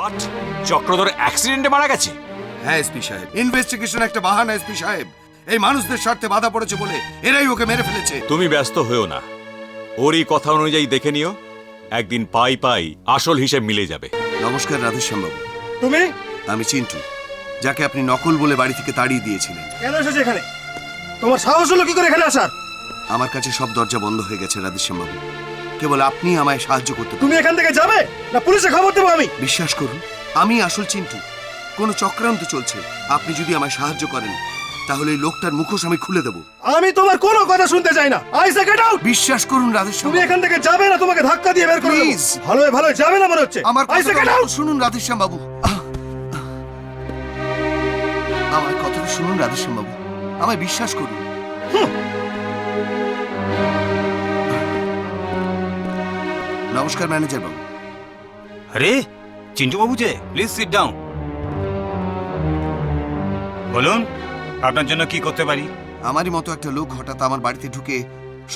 What? Chakradhar অ্যাক্সিডেন্টে মারা গেছে? হ্যাঁ এসপি সাহেব, ইনভেস্টিগেশন একটা বাহানা এসপি সাহেব। এই মানুষদের স্বার্থে বাধা পড়েছে বলে এরাই ওকে মেরে ফেলেছে। তুমি ব্যস্ত হয়েও না, ওর এই কথা অনুযায়ী দেখে নিও, একদিন পাই পাই আসল হিসেব মিলে যাবে। নমস্কার রাধেশ্যাম বাবু। তুমি? আমি চিন্টু, যাকে আপনি নকল বলে বাড়ি থেকে তাড়িয়ে দিয়েছিলেন। কেন এসেছো এখানে? তোমার সাহস হলো কি করে এখানে আসার? আমার কাছে সব দরজা বন্ধ হয়ে গেছে রাধেশ্যাম বাবু, কেবল আপনি আমায় সাহায্য করতে পারেন। তুমি এখান থেকে যাবে না পুলিশে খবর দেবো আমি? বিশ্বাস করুন, আমি আসল চিন্টু। কোনো চক্রান্ত চলছে। আপনি যদি আমায় সাহায্য করেন তাহলে এই লোকটার মুখোশ আমি খুলে দেব। আমি তোমার কোনো কথা শুনতে চাই না। I say get out. বিশ্বাস করুন রাধেশ্যাম, তুমি এখান থেকে যাবে না, তোমাকে ধাক্কা দিয়ে বের করে দেব। Please! ভালোই ভালোই যাবে না মনে হচ্ছে। আমার আই সে গেট আউট। শুনুন রাধেশ্যাম বাবু, আমার কথাটা শুনুন রাধেশ্যাম বাবু, আমায় বিশ্বাস করুন। নমস্কার ম্যানেজার বাবু। আরে চিন্টু বাবু যে, প্লিজ সিট ডাউন। বলুন আপনার জন্য কি করতে পারি? আমারই মতো একটা লোক হঠাৎ আমার বাড়িতে ঢুকে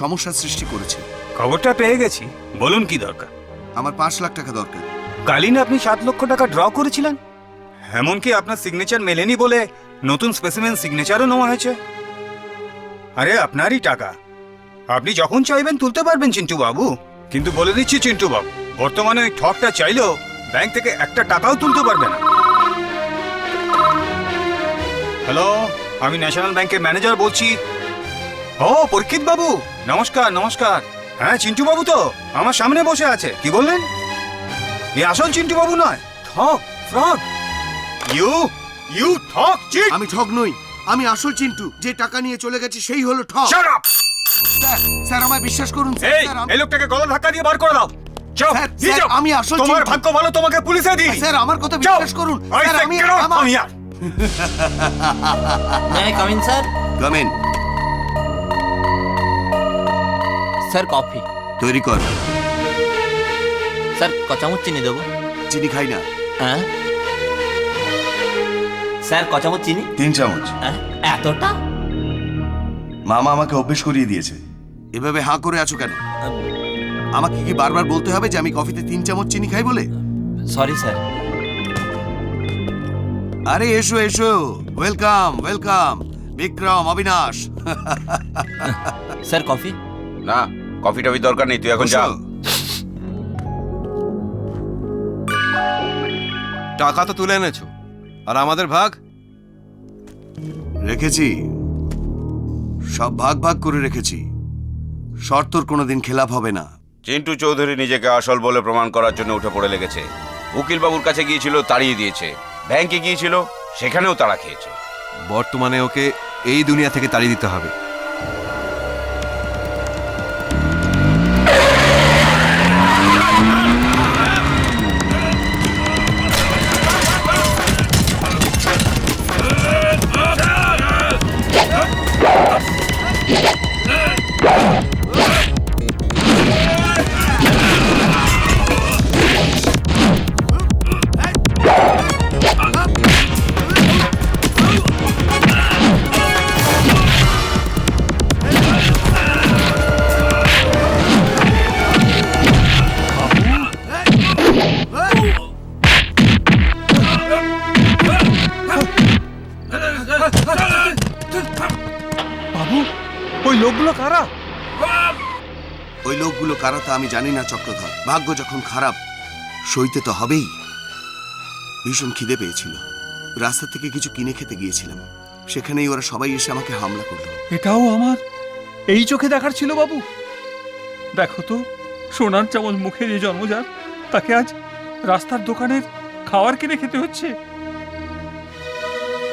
সমস্যার সৃষ্টি করেছে। খবরটা পেয়ে গেছি, বলুন কি দরকার? আমার 5 লাখ টাকা দরকার। কালিন আপনি 7 লক্ষ টাকা ড্র করেছিলেন, এমনকি আপনার সিগনেচার মেলেনি বলে নতুন স্পেসিমেন সিগনেচারও নেওয়া হয়েছে। আরে আপনারই টাকা, আপনি যখন চাইবেন তুলতে পারবেন চিন্টু বাবু। কিন্তু বলে দিচ্ছি চিন্টু বাবু, বর্তমানে ওই ঠকটা চাইলেও ব্যাংক থেকে একটা টাকাও তুলতে পারবে না। হ্যালো, আমি ন্যাশনাল ব্যাংকের ম্যানেজার বলছি। ও পরীক্ষিত বাবু, নমস্কার নমস্কার। হ্যাঁ চিন্টু বাবু তো আমার সামনে বসে আছে। কি বললেন? এ আসল চিন্টু বাবু নয়, ঠক, ফ্রড। ইউ ঠক, চিট। আমি ঠগ নই, আমি আসল চিন্টু। যে টাকা নিয়ে চলে গেছে সেই হলো ঠগ। Shut up! স্যার, স্যার আমায় বিশ্বাস করুন স্যার। এই স্যার, এই লোকটাকে গলা ধাক্কা দিয়ে বার করে দাও। যাও, স্যার, নিয়ে যাও। আমি আসল তোমার চিন্টু। ভাগ্য ভালো তোমাকে পুলিশে দিই। স্যার আমার কথা যাও। বিশ্বাস করুন। I স্যার say আমি get out from here. May I come in, sir? Come in. Sir, coffee. তৈরি কর। Sir, ক চামচ চিনি দেবো? চিনি খাই না। হ্যাঁ স্যার, ক চামচ চিনি? 3 চামচ। হ্যাঁ, এতটা? মামা আমাকে অভ্যেস করিয়ে দিয়েছে। এভাবে হাঁ করে আছো কেন? আমাকে কি বারবার বলতে হবে যে আমি কফিতে 3 চামচ চিনি খাই বলে? Sorry sir. আরে এসো এসো, welcome welcome Vikram, Abinash. Sir, coffee? না, কফি টফি দরকার নেই, তুই এখন যা। বসো। টাকা তো তুলে এনেছো, আর আমাদের ভাগ? রেখেছি, সব ভাগ ভাগ করে রেখেছি। শর্তর কোনোদিন খেলাপ হবে না। চিন্টু চৌধুরী নিজেকে আসল বলে প্রমাণ করার জন্য উঠে পড়ে লেগেছে। উকিল বাবুর কাছে গিয়েছিল, তাড়িয়ে দিয়েছে। ব্যাংকে গিয়েছিল, সেখানেও তাড়া খেয়েছে। বর্তমানে ওকে এই দুনিয়া থেকে তাড়িয়ে দিতে হবে। বাবু, ওই লোকগুলো কারা? ওই লোকগুলো কারা তা আমি জানি না চক্রধর। ভাগ্য যখন খারাপ, সইতে তো হবেই। ভীষণ খিদে পেয়েছিল, রাস্তা থেকে কিছু কিনে খেতে গিয়েছিলাম। সেখানেই ওরা সবাই এসে আমাকে হামলা করলো। এটাও আমার এই চোখে দেখার ছিল বাবু। দেখো তো, সোনার চামচ মুখে যে জন্মজাত, তাকে আজ রাস্তার দোকানের খাবার কিনে খেতে হচ্ছে।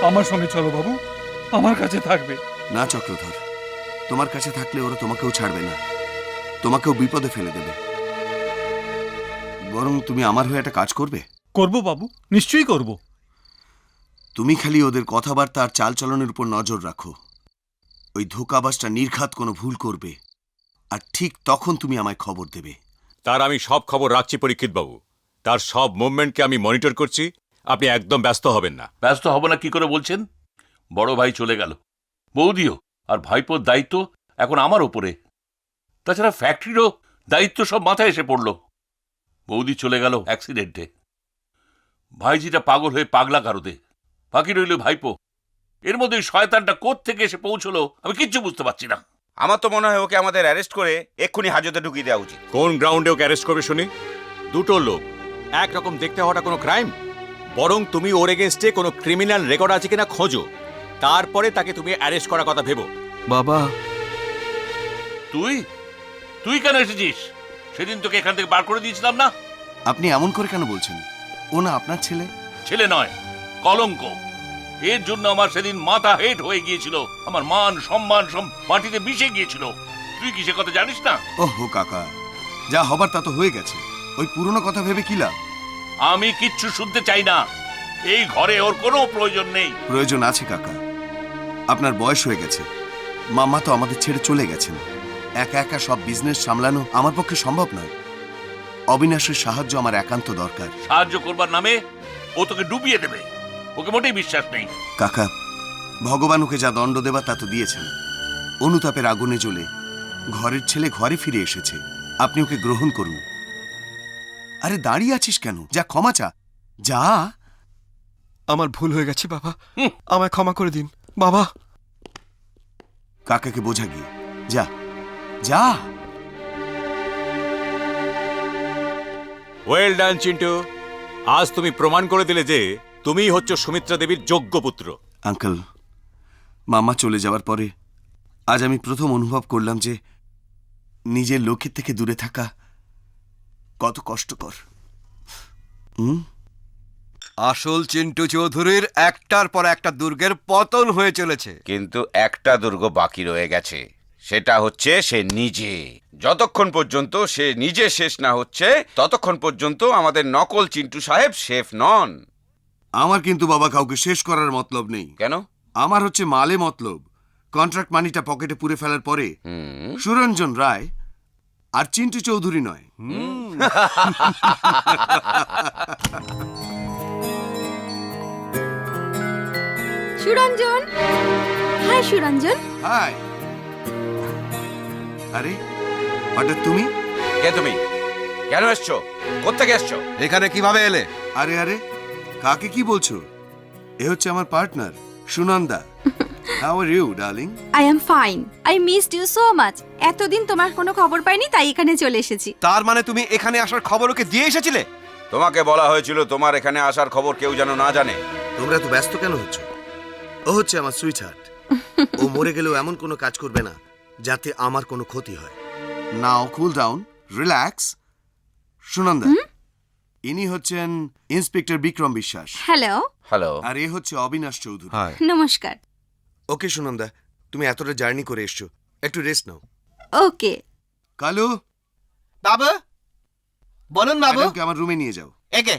আমার সঙ্গে চলো বাবু, আমার কাছে থাকবে। না চক্রধর, তোমার কাছে থাকলে ওরা তোমাকেও ছাড়বে না, তোমাকেও বিপদে ফেলে দেবে। বরং তুমি আমার হয়ে একটা কাজ করবে। করব বাবু, নিশ্চয়ই করব। তুমি খালি ওদের কথাবার্তা আর চালচলনের উপর নজর রাখো। ওই ধোঁকাবাজটা নির্ঘাত কোনো ভুল করবে, আর ঠিক তখন তুমি আমায় খবর দেবে। তার আমি সব খবর রাখছি পরীক্ষিত বাবু, তার সব মুভমেন্টকে আমি মনিটর করছি। আপনি একদম ব্যস্ত হবেন না। ব্যস্ত হব না কি করে বলছেন? বড় ভাই চলে গেল, বৌদিও, আর ভাইপোর দায়িত্ব এখন আমার ওপরে। তাছাড়া ফ্যাক্টরিরও দায়িত্ব সব মাথায় এসে পড়ল। বৌদি চলে গেল অ্যাক্সিডেন্টে, ভাইজিটা পাগল হয়ে পাগলা গারদে, বাকি রইল ভাইপো। এর মধ্যে ওই শয়তানটা কোত্থেকে এসে পৌঁছলো আমি কিচ্ছু বুঝতে পারছি না। আমার তো মনে হয় ওকে আমাদের অ্যারেস্ট করে এক্ষুনি হাজতে ঢুকিয়ে দেওয়া উচিত। কোন গ্রাউন্ডে ওকে অ্যারেস্ট করবে শুনি? দুটো লোক একরকম দেখতে হওয়াটা কোনো ক্রাইম? বরং তুমি ওর এগেনস্টে কোনো ক্রিমিনাল রেকর্ড আছে কিনা খোঁজো, তারপরে তাকে তুমি অ্যারেস্ট করার কথা ভেবো। বাবা, তুই তুই কেন এসেছিস? সেদিন তোকে এখান থেকে বার করে দিয়েছিলাম না? আপনি এমন করে কেন বলছেন? ও না আপনার ছেলে। ছেলে নয়, কলঙ্ক। এর জন্য আমার সেদিন মাথা হেট হয়ে গিয়েছিল, আমার মান সম্মান সব মাটিতে মিশে গিয়েছিল। তুই কি সে কথা জানিস না? ওহো কাকা, যা হবার তা তো হয়ে গেছে। ওই পুরনো কথা ভেবে কি লাভ? আমি কিচ্ছু শুনতে চাই না। এই ঘরে ওর কোনো প্রয়োজন নেই। প্রয়োজন আছে কাকা। আপনার বয়স হয়ে গেছে, মামা তো আমাদের ছেড়ে চলে গেছেন। একা একা সব বিজনেস সামলানো আমার পক্ষে সম্ভব নয়। অবিনাশের সাহায্য আমার একান্ত দরকার। সাহায্য করবার নামে ও তোকে ডুবিয়ে দেবে, ওকে মোটেই বিশ্বাস নেই। কাকা, ভগবান ওকে যা দণ্ড দেবার তা তো দিয়েছেন। অনুতাপের আগুনে জ্বলে ঘরের ছেলে ঘরে ফিরে এসেছে, আপনি ওকে গ্রহণ করুন। আরে দাঁড়িয়ে আছিস কেন? যা ক্ষমা চা, যা। আমার ভুল হয়ে গেছে বাবা, আমায় ক্ষমা করে দিন বাবা। কাকাকে বোঝা গিয়ে যা, যা। ওয়েল ডান চিন্টু, আজ তুমি প্রমাণ করে দিলে যে তুমিই হচ্ছ সুমিত্রা দেবীর যোগ্য পুত্র। আঙ্কেল, মামা চলে যাওয়ার পরে আজ আমি প্রথম অনুভব করলাম যে নিজের লোকের থেকে দূরে থাকা কত কষ্টকর। আসল চিন্টু চৌধুরীর একটার পর একটা দুর্গের পতন হয়ে চলেছে। কিন্তু একটা দুর্গ বাকি রয়ে গেছে, সেটা হচ্ছে সে নিজে। যতক্ষণ পর্যন্ত সে নিজে শেষ না হচ্ছে ততক্ষণ পর্যন্ত আমাদের নকল চিন্টু সাহেব শেফ নন। আমার কিন্তু বাবা কাউকে শেষ করার মতলব নেই। কেন? আমার হচ্ছে মালে মতলব। কন্ট্রাক্ট মানিটা পকেটে পুরে ফেলার পরে সুরঞ্জন রায় আর চিন্টু চৌধুরী নয়। সুরঞ্জন, হাই সুরঞ্জন। হাই। আরে হঠাৎ তুমি? কে তুমি? কেন এসছো? কোত্থেকে এসছো? এখানে কিভাবে এলে? আরে আরে, কাকে কি বলছো? এ হচ্ছে আমার partner Sunanda. How are you darling? I am fine. I missed you so much. এতদিন তোমার কোনো খবর পাইনি, তাই এখানে চলে এসেছি। তার মানে তুমি এখানে আসার খবর ওকে দিয়ে এসেছিলে? তোমাকে বলা হয়েছিল তোমার এখানে আসার খবর কেউ যেন না জানে। তোমরা তো ব্যস্ত কেন হচ্ছ? ও হচ্ছে আমার সুইট হার্ট। ও মরে গেলেও এমন কোনো কাজ করবে না যাতে আমার কোনো ক্ষতি হয়। নাও কুল ডাউন, রিল্যাক্স। সুনন্দা, ইনি হচ্ছেন ইন্সপেক্টর বিক্রম বিশ্বাস। হ্যালো। হ্যালো। আর এ হচ্ছে অবিনাশ চৌধুরী। হাই। নমস্কার। ওকে সুনন্দা, তুমি এতটা জার্নি করে এসছো, একটু রেস্ট নাও। ওকে। কালু, বাবু বলুন বাবু। ম্যাডামকে আমার রুমে নিয়ে যাও। একে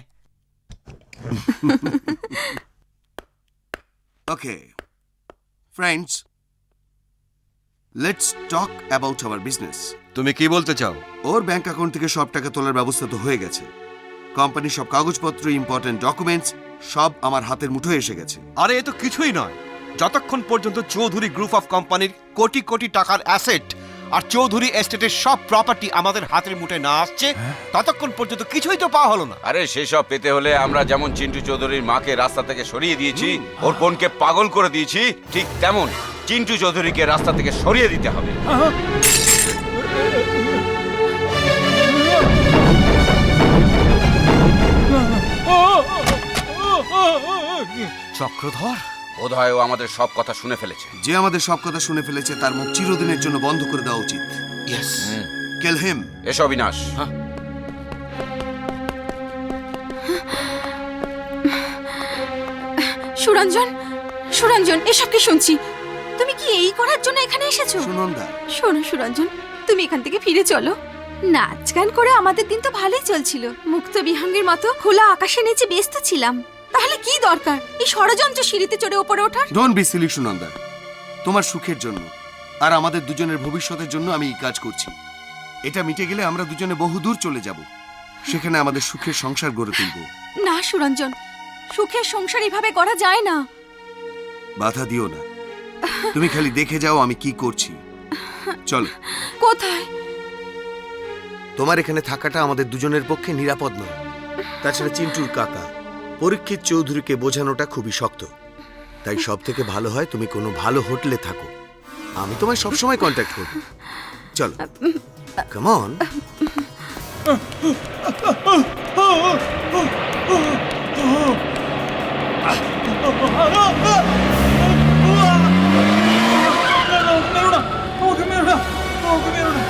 okay friends, let's talk about our business. তুমি কি বলতে চাও? ওর ব্যাংক অ্যাকাউন্ট থেকে সব টাকা তোলার ব্যবস্থা তো হয়ে গেছে। কোম্পানির সব কাগজপত্র, ইম্পর্টেন্ট ডকুমেন্টস সব আমার হাতের মুঠোয় এসে গেছে। আরে এ তো কিছুই নয়। যতক্ষণ পর্যন্ত চৌধুরী গ্রুপ অফ কোম্পানির কোটি কোটি টাকার অ্যাসেট আর চৌধুরী এস্টেটের সব প্রপার্টি আমাদের হাতের মুঠোয় না আসছে, ততক্ষণ পর্যন্ত কিছুই তো পাওয়া হলো না। আরে সেসব পেতে হলে আমরা যেমন চিন্টু চৌধুরীর মাকে রাস্তা থেকে সরিয়ে দিয়েছি, ওর বোনকে পাগল করে দিয়েছি, ঠিক তেমন চিন্টু চৌধুরীকে রাস্তা থেকে সরিয়ে দিতে হবে। চক্রধর, বোধহয় ও আমাদের সব কথা শুনে ফেলেছে। যে আমাদের সব কথা শুনে ফেলেছে তার মুখ চিরদিনের জন্য বন্ধ করে দেওয়া উচিত। ইয়েস। কিল হিম। এসব বিনাশ। সুরঞ্জন, সুরঞ্জন, এসব কি শুনছি? তুমি কি এই করার জন্য এখানে এসেছো? সুনন্দা, শোনো সুরঞ্জন, তুমি এখান থেকে ফিরে চলো। নাচ গান করে আমাদের দিন তো ভালোই চলছিল। মুক্ত বিহঙ্গের মতো খোলা আকাশের নিচে ব্যস্ত ছিলাম। তাহলে কি দরকার এই ষড়যন্ত্র সিঁড়িতে চড়ে ওপরে ওঠার? Don't be silly Sunanda. তোমার সুখের জন্য আর আমাদের দুজনের ভবিষ্যতের জন্য আমি এই কাজ করছি। এটা মিটে গেলে আমরা দুজনে বহু দূর চলে যাব, সেখানে আমাদের সুখের সংসার গড়ে তুলব। না সুরঞ্জন, সুখের সংসার এভাবে করা যায় না। বাধা দিও না, তুমি খালি দেখে যাও আমি কি করছি। চলো। কোথায়? তোমার এখানে থাকাটা আমাদের দুজনের পক্ষে নিরাপদ নয়। তাছাড়া চিন্টুর কাকা পরীক্ষিত চৌধুরীকে বোঝানোটা খুবই শক্ত, তাই সব থেকে ভালো হয় তুমি কোনো ভালো হোটেলে থাকো। আমি তোমায় সবসময় কন্ট্যাক্ট করব। চলো, কাম অন। মেরো না, আমাকে মেরো না, আমাকে মেরো না।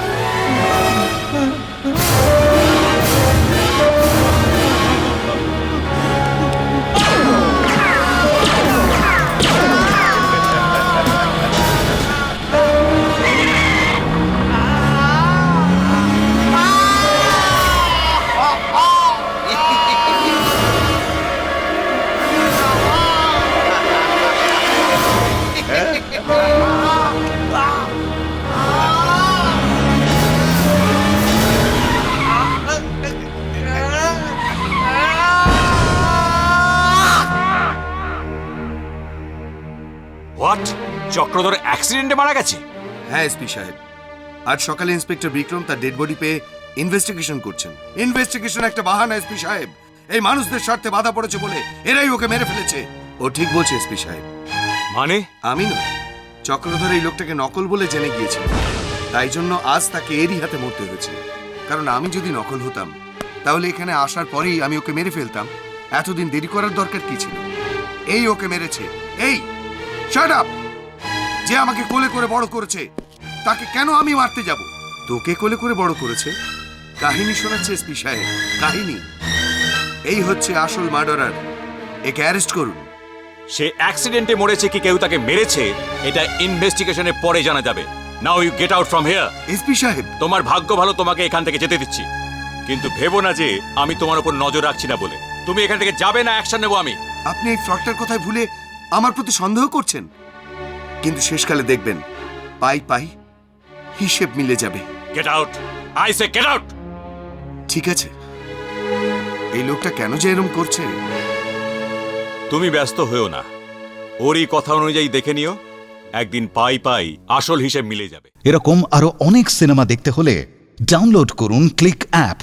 হোয়াট? চক্রধর অ্যাক্সিডেন্টে মারা গেছে? হ্যাঁ এসপি সাহেব, আজ সকালে ইন্সপেক্টর বিক্রম তার ডেড বডি পেয়ে ইনভেস্টিগেশন করছেন। ইনভেস্টিগেশন একটা বাহানা এসপি সাহেব। এই মানুষদের স্বার্থে বাধা পড়েছে বলে এরাই ওকে মেরে ফেলেছে। ও ঠিক বলছে এসপি সাহেব। মানে? আমি নয়, চক্রধর এই লোকটাকে নকল বলে জেনে গিয়েছিল, তাই জন্য আজ তাকে এরই হাতে মরতে হয়েছে। কারণ আমি যদি নকল হতাম তাহলে এখানে আসার পরেই আমি ওকে মেরে ফেলতাম। এতদিন দেরি করার দরকার কি ছিল? এই ওকে মেরেছে। এই শাট আপ! যে আমাকে কোলে করে বড় করেছে তাকে কেন আমি মারতে যাব? তোকে কোলে করে বড় করেছে, কাহিনী শোনাচ্ছে এসপি সাহেব, কাহিনী। এই হচ্ছে আসল মার্ডারার, একে অ্যারেস্ট করুন। সে অ্যাক্সিডেন্টে মরেছে কি কেউ তাকে মেরেছে, এটা ইনভেস্টিগেশনের পরে জানা যাবে। Now you get out from here. SP সাহেব, তোমার ভাগ্য ভালো তোমাকে এখান থেকে যেতে দিচ্ছি, কিন্তু ভেবো না যে আমি তোমার উপর নজর রাখছি না বলে। তুমি এখান থেকে যাবে না, অ্যাকশন নেবো আমি। আপনি এই ফ্রডটার কথায় ভুলে আমার প্রতি সন্দেহ করছেন, কিন্তু শেষকালে দেখবেন পাই পাই হিসেব মিলে যাবে। Get out, I say get out. ঠিক আছে, এই লোকটা কেন যে এরম করছে? তুমি ব্যস্ত হয়েও না, ওরই কথা অনুযায়ী দেখে নিও, একদিন পাই পাই আসল হিসেব মিলে যাবে। এরকম আরো অনেক সিনেমা দেখতে হলে ডাউনলোড করুন ক্লিক অ্যাপ।